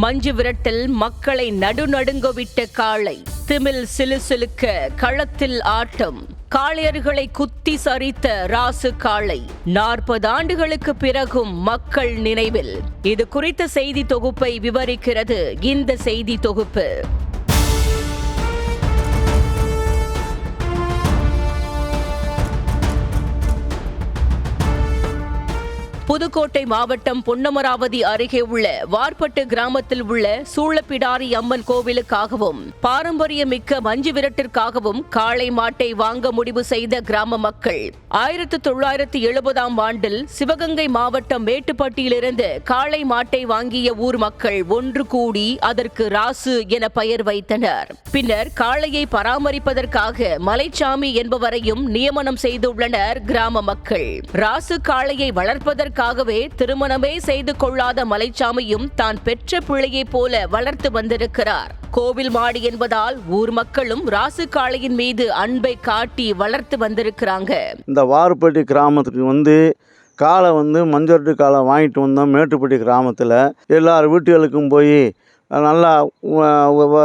மஞ்சு விரட்டில் மக்களை நடுநடுங்க விட்ட காளை, திமில் சிலுசிலுக்க களத்தில் ஆட்டம், காளையர்களை குத்தி சரித்த ராசு காளை 40 ஆண்டுகளுக்கு பிறகும் மக்கள் நினைவில். இது குறித்த செய்தி தொகுப்பை விவரிக்கிறது இந்த செய்தி தொகுப்பு. புதுக்கோட்டை மாவட்டம் பொன்னமராவதி அருகே உள்ள வார்பட்டு கிராமத்தில் உள்ள சூளப்பிடாரி அம்மன் கோவிலுக்காகவும் பாரம்பரியமிக்க மஞ்சு விரட்டிற்காகவும் காளை மாட்டை வாங்க முடிவு செய்த கிராம மக்கள் 1970ஆம் ஆண்டில் சிவகங்கை மாவட்டம் மேட்டுப்பட்டியிலிருந்து காளை மாட்டை வாங்கிய ஊர் மக்கள் ஒன்று கூடி அதற்கு ராசு என பெயர் வைத்தனர். பின்னர் காளையை பராமரிப்பதற்காக மலைச்சாமி என்பவரையும் நியமனம் செய்துள்ளனர் கிராம மக்கள். ராசு காளையை வளர்ப்பதற்கு திருமணமே செய்து கொள்ளாத மலைச்சாமியும் தான் பெற்ற பிள்ளையை போல வளர்த்து வந்திருக்கிறார். கோவில் மாடி என்பதால் ஊர் மக்களும் ராசு காளையின் மீது அன்பை காட்டி வளர்த்து வந்திருக்கிறாங்க. இந்த வார்பட்டி கிராமத்துக்கு காளை மஞ்சள் காளை வாங்கிட்டு வந்தோம். மேட்டுப்பட்டி கிராமத்தில் எல்லார் வீட்டுகளுக்கும் போய் நல்லா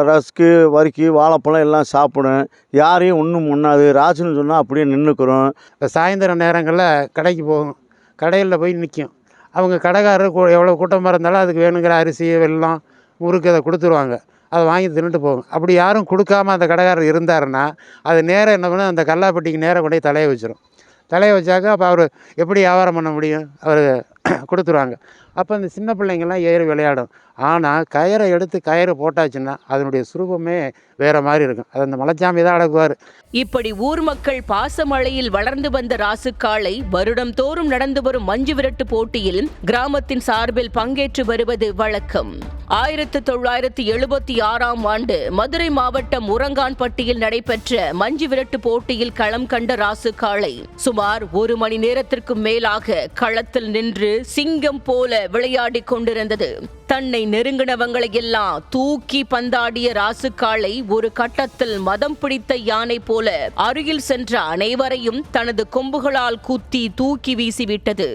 ரஸ்க்கு வறுக்கி வாழைப்பழம் எல்லாம் சாப்பிடும். யாரையும் ஒன்றும் முன்னாது ராசுன்னு சொன்னால் அப்படியே நின்றுக்கிறோம். சாயந்தரம் நேரங்களில் கடைக்கு போகும், கடையில் போய் நிற்கும். அவங்க கடைக்காரர் எவ்வளோ கூட்டமாக இருந்தாலும் அதுக்கு வேணுங்கிற அரிசி வெல்லம் முறுக்கு அதை கொடுத்துருவாங்க. அதை வாங்கி தின்னுட்டு போகும். அப்படி யாரும் கொடுக்காம அந்த கடைக்காரர் இருந்தாருன்னா அது நேரம் என்ன பண்ண அந்த கல்லாப்பட்டிக்கு நேரம் கொண்டு தலையை வச்சிடும். தலையை வச்சாக்க அப்போ அவர் எப்படி வியாபாரம் பண்ண முடியும்? அவர் கொடுத்துருவாங்க. அப்போ அந்த சின்ன பிள்ளைங்கள்லாம் ஏறி விளையாடும். ஆனால் கயிறை எடுத்து கயிறு போட்டாச்சுன்னா அதனுடைய சுரூபமே வேற மாதிரி இருக்கும். அது அந்த மலைச்சாமி தான் அடக்குவார். இப்படி ஊர் மக்கள் பாசமழையில் வளர்ந்து வந்த ராசு காளை வருடம் தோறும் நடந்து வரும் மஞ்சு விரட்டு போட்டியில் கிராமத்தின் சார்பில் பங்கேற்று வருவது வழக்கம். 1976ஆம் ஆண்டு மதுரை மாவட்டம் முரங்கான்பட்டியில் நடைபெற்ற மஞ்சு விரட்டு போட்டியில் களம் கண்ட ராசு காளை சுமார் 1 மணி நேரத்திற்கும் மேலாக களத்தில் நின்று சிங்கம் போல விளையாடி கொண்டிருந்தது. தன்னை நெருங்கினவங்களை எல்லாம் தூக்கி பந்தாடிய ராசு காளை ஒரு கட்டத்தில் மதம் பிடித்த யானை போல அருகில் சென்ற அனைவரையும் தனது கொம்புகளால் குத்தி தூக்கி வீசிவிட்டது.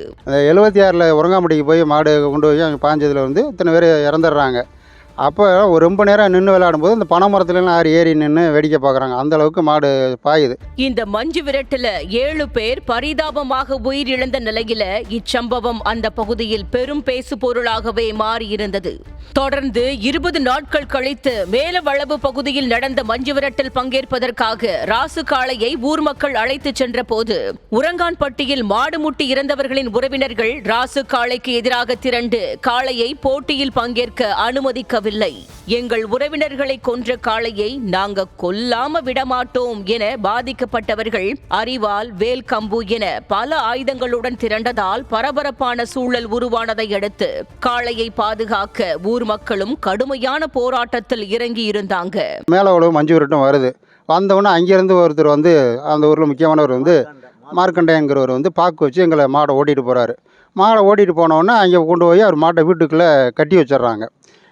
76ல் உரங்காம்பட்டிக்கு போய் மாடு கொண்டு போய் அங்கே பாஞ்சதுல இத்தனை பேர் இறந்துடுறாங்க. அப்போ ரொம்ப நேரம் நின்று விளையாடும்போது இந்த பனை மரத்துலாம் ஏறி நின்று வேடிக்கை பார்க்குறாங்க. அந்த அளவுக்கு மாடு பாயுது. இந்த மஞ்சு விரட்டில் 7 பேர் பரிதாபமாக உயிரிழந்த நிலையில இச்சம்பவம் அந்த பகுதியில் பெரும் பேசு பொருளாகவே மாறியிருந்தது. தொடர்ந்து 20 நாட்கள் கழித்து மேலவளவு பகுதியில் நடந்த மஞ்சு விரட்டில் பங்கேற்பதற்காக ராசு காளையை ஊர் மக்கள் அழைத்து சென்ற போது உரங்கான்பட்டியில் மாடு முட்டி இறந்தவர்களின் உறவினர்கள் ராசு காளைக்கு எதிராக திரண்டு காளையை போட்டியில் பங்கேற்க அனுமதிக்கவில்லை. எங்கள் உறவினர்களை கொன்ற காளையை நாங்க கொல்லாம விடமாட்டோம் என பாதிக்கப்பட்டவர்கள் அரிவாள், வேல் கம்பு என பல ஆயுதங்களுடன் திரண்டதால் பரபரப்பான சூழல் உருவானதை அடுத்து காளையை பாதுகாக்க ஊர் மக்களும் கடுமையான போராட்டத்தில் இறங்கி இருந்தாங்க. மேல உழவு மஞ்சு விரட்டும் வருது. வந்தவொன்னே அங்கிருந்து ஒருத்தர் அந்த ஊரில் முக்கியமானவர் மார்க்கண்டையங்கிறவர் பாக்கு வச்சு எங்களை மாடை ஓட்டிகிட்டு போகிறாரு. மாடை ஓட்டிகிட்டு போனோடனே அங்கே கொண்டு போய் அவர் மாட்டை வீட்டுக்குள்ளே கட்டி வச்சிடுறாங்க.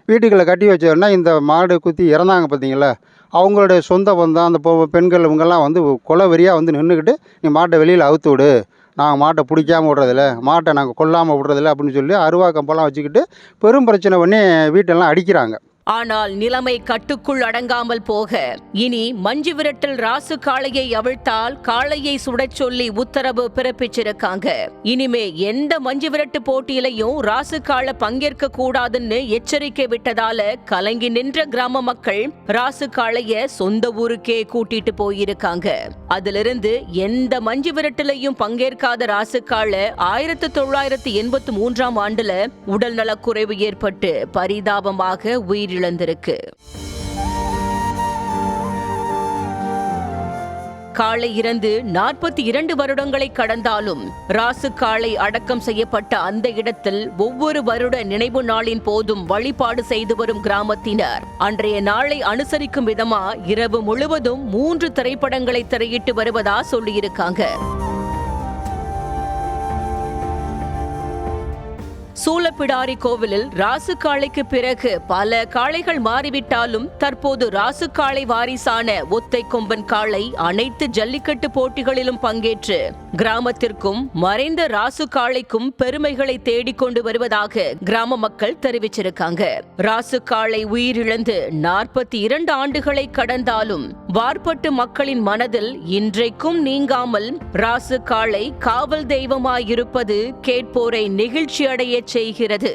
வீட்டுக்குள்ளே கட்டி வச்சோன்னா இந்த மாடு குத்தி இறந்தாங்க பார்த்தீங்களா, அவங்களுடைய சொந்த பந்தம் அந்த பெண்கள் இவங்கெல்லாம் கொலை வெறியாக நின்றுக்கிட்டு நீ மாட்டை வெளியில் அவுத்து விடு, நாங்கள் மாட்டை பிடிக்காமல் விட்றதில்ல, மாட்டை நாங்கள் கொல்லாமல் விட்றதில்ல அப்படின்னு சொல்லி அருவா கம்பெல்லாம் வச்சுக்கிட்டு பெரும் பிரச்சனை பண்ணி வீட்டெல்லாம் அடிக்கிறாங்க. ஆனால் நிலைமை கட்டுக்குள் அடங்காமல் போக இனி மஞ்சு விரட்டில் ராசு காளையை அவிழ்த்தால் காளையை சுடச் சொல்லி உத்தரவு பிறப்பிச்சிருக்காங்க. இனிமே எந்த மஞ்சு விரட்டு போட்டியிலையும் ராசு காளை பங்கேற்க கூடாதுன்னு எச்சரிக்கை விட்டதால கலங்கி நின்ற கிராம மக்கள் ராசு காளைய சொந்த ஊருக்கே கூட்டிட்டு போயிருக்காங்க. அதிலிருந்து எந்த மஞ்சு விரட்டிலையும் பங்கேற்காத ராசு காளை 1983ஆம் ஆண்டுல உடல் நலக்குறைவு ஏற்பட்டு பரிதாபமாக உயிரிழந்திருக்கு. காளை இறந்து 42 வருடங்களை கடந்தாலும் ராசு காளை அடக்கம் செய்யப்பட்ட அந்த இடத்தில் ஒவ்வொரு வருட நினைவு நாளின் போதும் வழிபாடு செய்து வரும் கிராமத்தினர் அன்றைய நாளை அனுசரிக்கும் விதமா இரவு முழுவதும் 3 திரைப்படங்களை திரையிட்டு வருவதா சொல்லியிருக்காங்க. சூளப்பிடாரி கோவிலில் ராசு காளைக்கு பிறகு பல காளைகள் மாறிவிட்டாலும் தற்போது ராசு காளை வாரிசான ஒத்தை கொம்பன் காளை அனைத்து ஜல்லிக்கட்டு போட்டிகளிலும் பங்கேற்று கிராமத்திற்கும் மறைந்த ராசு காளைக்கும் பெருமைகளை தேடிக்கொண்டு வருவதாக கிராம மக்கள் தெரிவிச்சிருக்காங்க. ராசு காளை உயிரிழந்து 42 ஆண்டுகளை கடந்தாலும் வார்பட்டு மக்களின் மனதில் இன்றைக்கும் நீங்காமல் ராசு காளை காவல் தெய்வமாயிருப்பது கேட்போரை நெகிழ்ச்சி அடைய செய்கிறது.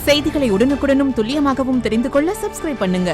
செய்திகளை உடனுக்குடனும் துல்லியமாகவும் தெரிந்து கொள்ள சப்ஸ்கிரைப் பண்ணுங்க.